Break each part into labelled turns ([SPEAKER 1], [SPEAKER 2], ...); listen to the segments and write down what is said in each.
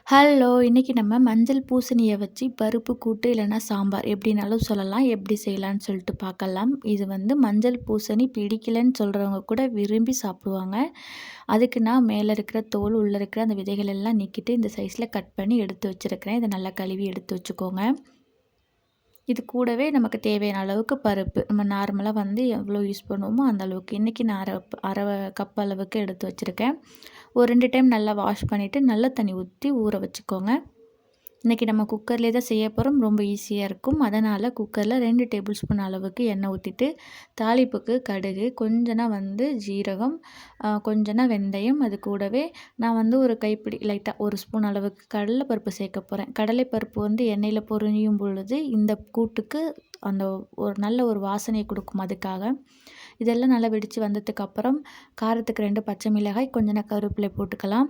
[SPEAKER 1] Hello! இன்னைக்கு நம்ம மஞ்சள் பூசணிய வச்சு பருப்பு கூட்டு இல்லன்னா சாம்பார் எப்படினாலும் சொல்லலாம். எப்படி செய்யலான்னு சொல்லிட்டு பார்க்கலாம். இது வந்து மஞ்சள் பூசணி பிடிக்கலன்னு சொல்றவங்க கூட விரும்பி சாப்பிடுவாங்க. அதுக்கு நான் மேல இருக்கிற தோல், உள்ள இருக்கிற அந்த விதைகள் எல்லாம் நீக்கிட்டு இந்த சைஸ்ல கட் பண்ணி எடுத்து வச்சிருக்கிறேன். இத நல்லா கழுவி எடுத்து வச்சுக்கோங்க. இது கூடவே நமக்கு தேவையான அளவுக்கு பருப்பு. நம்ம நார்மலா வந்து எவ்வளோ யூஸ் பண்ணுவோமோ அந்த அளவுக்கு. இன்னைக்கு நான் அரை கப் அளவுக்கு எடுத்து வச்சிருக்கேன். ஒரு 2 டைம் நல்லா வாஷ் பண்ணிவிட்டு நல்ல தண்ணி ஊத்தி ஊற வச்சுக்கோங்க. இன்றைக்கி நம்ம குக்கர்லேயே தான் செய்ய போகிறோம். ரொம்ப ஈஸியாக இருக்கும். அதனால் குக்கரில் 2 டேபிள் ஸ்பூன் அளவுக்கு எண்ணெய் ஊற்றிட்டு தாளிப்புக்கு கடுகு, கொஞ்சனா வந்து ஜீரகம், கொஞ்சனா வெந்தயம், அது கூடவே நான் வந்து ஒரு கைப்பிடி லைட்டாக 1 ஸ்பூன் அளவுக்கு கடலைப்பருப்பு சேர்க்க போகிறேன். கடலைப்பருப்பு வந்து எண்ணெயில் பொரியும் பொழுது இந்த கூட்டுக்கு அந்த ஒரு நல்ல ஒரு வாசனையை கொடுக்கும். அதுக்காக இதெல்லாம் நல்லா வெடித்து வந்ததுக்கப்புறம் காரத்துக்கு 2 பச்சை மிளகாய், கொஞ்சனா கருவேப்பிலை போட்டுக்கலாம்.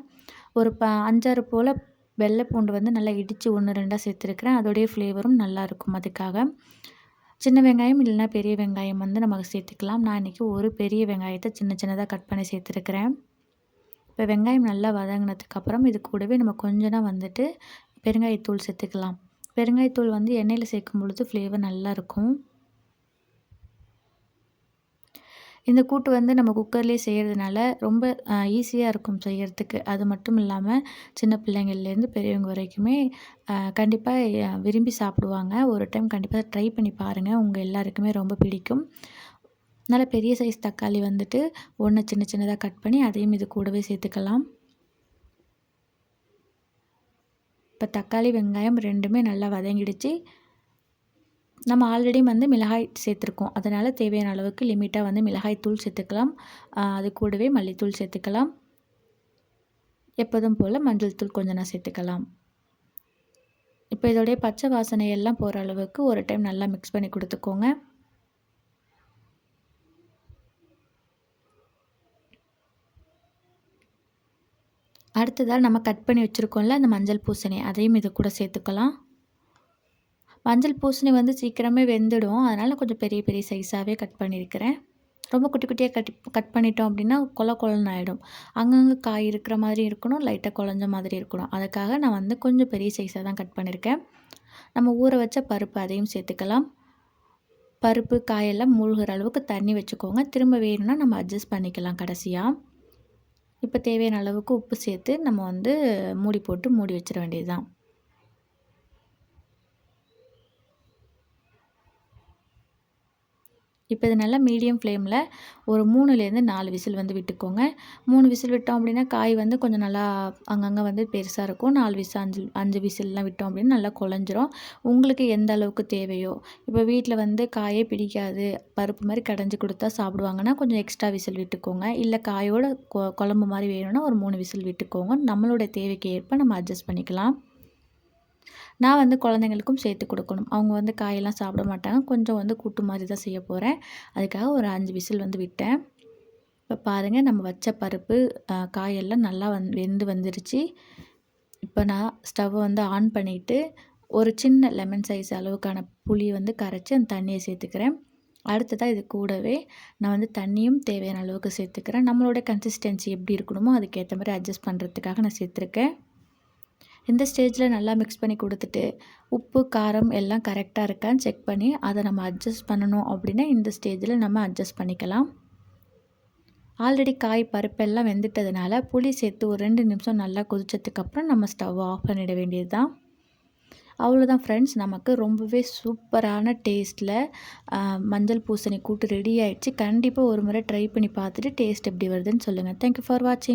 [SPEAKER 1] ஒரு 5, 6 போல் வெள்ளை பூண்டு வந்து நல்லா இடித்து 1, 2ஆ சேர்த்துருக்கிறேன். அதோடைய ஃப்ளேவரும் நல்லாயிருக்கும். அதுக்காக சின்ன வெங்காயம் இல்லைன்னா பெரிய வெங்காயம் வந்து நமக்கு சேர்த்துக்கலாம். நான் இன்றைக்கி ஒரு பெரிய வெங்காயத்தை சின்ன சின்னதாக கட் பண்ணி சேர்த்துருக்கிறேன். இப்போ வெங்காயம் நல்லா வதங்கினதுக்கப்புறம் இது கூடவே நம்ம கொஞ்சம் வந்துட்டு பெருங்காயத்தூள் சேர்த்துக்கலாம். பெருங்காயத்தூள் வந்து எண்ணெயில் சேர்க்கும் பொழுது ஃப்ளேவர் நல்லாயிருக்கும். இந்த கூட்டு வந்து நம்ம குக்கர்லேயே செய்கிறதுனால ரொம்ப ஈஸியாக இருக்கும் செய்கிறதுக்கு. அது மட்டும் இல்லாமல் சின்ன பிள்ளைங்கள்லேருந்து பெரியவங்க வரைக்குமே கண்டிப்பாக விரும்பி சாப்பிடுவாங்க. ஒரு டைம் கண்டிப்பாக ட்ரை பண்ணி பாருங்கள். உங்கள் எல்லாருக்குமே ரொம்ப பிடிக்கும். நல்ல பெரிய சைஸ் தக்காளி வந்துட்டு 1 சின்ன சின்னதாக கட் பண்ணி அதையும் இது கூடவே சேர்த்துக்கலாம். இப்போ தக்காளி, வெங்காயம் 2மே நல்லா வதங்கிடுச்சு. நம்ம ஆல்ரெடி வந்து மிளகாய் சேர்த்துருக்கோம். அதனால் தேவையான அளவுக்கு லிமிட்டாக வந்து மிளகாய் தூள் சேர்த்துக்கலாம். அது கூடவே மல்லித்தூள் சேர்த்துக்கலாம். எப்போதும் போல் மஞ்சள் தூள் கொஞ்சம் சேர்த்துக்கலாம். இப்போ இதோடைய பச்சை வாசனை எல்லாம் போகிற அளவுக்கு ஒரு டைம் நல்லா மிக்ஸ் பண்ணி கொடுத்துக்கோங்க. அடுத்ததாக நம்ம கட் பண்ணி வச்சுருக்கோம்ல அந்த மஞ்சள் பூசணி, அதையும் இது கூட சேர்த்துக்கலாம். மஞ்சள் பூசணி வந்து சீக்கிரமே வெந்துடும். அதனால் கொஞ்சம் பெரிய பெரிய சைஸாகவே கட் பண்ணியிருக்கிறேன். ரொம்ப குட்டி குட்டியாக கட் பண்ணிட்டோம் அப்படின்னா கொலன்னு ஆகிடும். அங்கங்கே காய் இருக்கிற மாதிரி இருக்கணும், லைட்டாக குழஞ்ச மாதிரி இருக்கணும். அதுக்காக நான் வந்து கொஞ்சம் பெரிய சைஸாக தான் கட் பண்ணியிருக்கேன். நம்ம ஊற வச்ச பருப்பு அதையும் சேர்த்துக்கலாம். பருப்பு காயெல்லாம் மூழ்கிற அளவுக்கு தண்ணி வச்சுக்கோங்க. திரும்ப வேணும்னா நம்ம அட்ஜஸ்ட் பண்ணிக்கலாம் கடைசியாக. இப்போ தேவையான அளவுக்கு உப்பு சேர்த்து நம்ம வந்து மூடி போட்டு மூடி வச்சிட வேண்டியது தான். இப்போ இது நல்லா மீடியம் ஃப்ளேமில் ஒரு 3லேருந்து 4 விசில் வந்து விட்டுக்கோங்க. 3 விசில் விட்டோம் அப்படின்னா காய் வந்து கொஞ்சம் நல்லா அங்கங்கே வந்து பெருசாக இருக்கும். 4 விசில் 5 விசில்லாம் விட்டோம் அப்படின்னா நல்லா குழஞ்சிரும். உங்களுக்கு எந்த அளவுக்கு தேவையோ, இப்போ வீட்டில் வந்து காயே பிடிக்காது, பருப்பு மாதிரி கடைஞ்சி கொடுத்தா சாப்பிடுவாங்கன்னா கொஞ்சம் எக்ஸ்ட்ரா விசில் விட்டுக்கோங்க. இல்லை காயோட குழம்பு மாதிரி வேணும்னா ஒரு 3 விசில் விட்டுக்கோங்க. நம்மளோட தேவைக்கு ஏற்ப நம்ம அட்ஜஸ்ட் பண்ணிக்கலாம். நான் வந்து குழந்தைங்களுக்கும் சேர்த்து கொடுக்கணும். அவங்க வந்து காயெல்லாம் சாப்பிட மாட்டாங்க. கொஞ்சம் வந்து கூட்டு மாதிரி தான் செய்ய போகிறேன். அதுக்காக ஒரு 5 விசில் வந்து விட்டேன். இப்போ பாருங்கள், நம்ம வச்ச பருப்பு காயெல்லாம் நல்லா வெந்து வந்துருச்சு. இப்போ நான் ஸ்டவ் வந்து ஆன் பண்ணிவிட்டு ஒரு சின்ன லெமன் சைஸ் அளவுக்கான புளி வந்து கரைச்சி அந்த தண்ணியை சேர்த்துக்கிறேன். அடுத்ததாக இது கூடவே நான் வந்து தண்ணியும் தேவையான அளவுக்கு சேர்த்துக்கிறேன். நம்மளோட கன்சிஸ்டன்சி எப்படி இருக்கணுமோ அதுக்கேற்ற மாதிரி அட்ஜஸ்ட் பண்ணுறதுக்காக நான் சேர்த்துருக்கேன். இந்த ஸ்டேஜில் நல்லா மிக்ஸ் பண்ணி கொடுத்துட்டு உப்பு, காரம் எல்லாம் கரெக்டாக இருக்கான்னு செக் பண்ணி அதை நம்ம அட்ஜஸ்ட் பண்ணணும் அப்படின்னா இந்த ஸ்டேஜில் நம்ம அட்ஜஸ்ட் பண்ணிக்கலாம். ஆல்ரெடி காய் பருப்பெல்லாம் வெந்துட்டதுனால புளி சேர்த்து ஒரு 2 நிமிஷம் நல்லா கொதிச்சதுக்கப்புறம் நம்ம ஸ்டவ் ஆஃப் பண்ணிட வேண்டியது தான். அவ்வளோதான் ஃப்ரெண்ட்ஸ், நமக்கு ரொம்பவே சூப்பரான டேஸ்ட்டில் மஞ்சள் பூசணி கூட்டு ரெடி ஆகிடுச்சு. கண்டிப்பாக ஒரு முறை ட்ரை பண்ணி பார்த்துட்டு டேஸ்ட் எப்படி வருதுன்னு சொல்லுங்கள். தேங்க்யூ ஃபார் வாட்சிங்.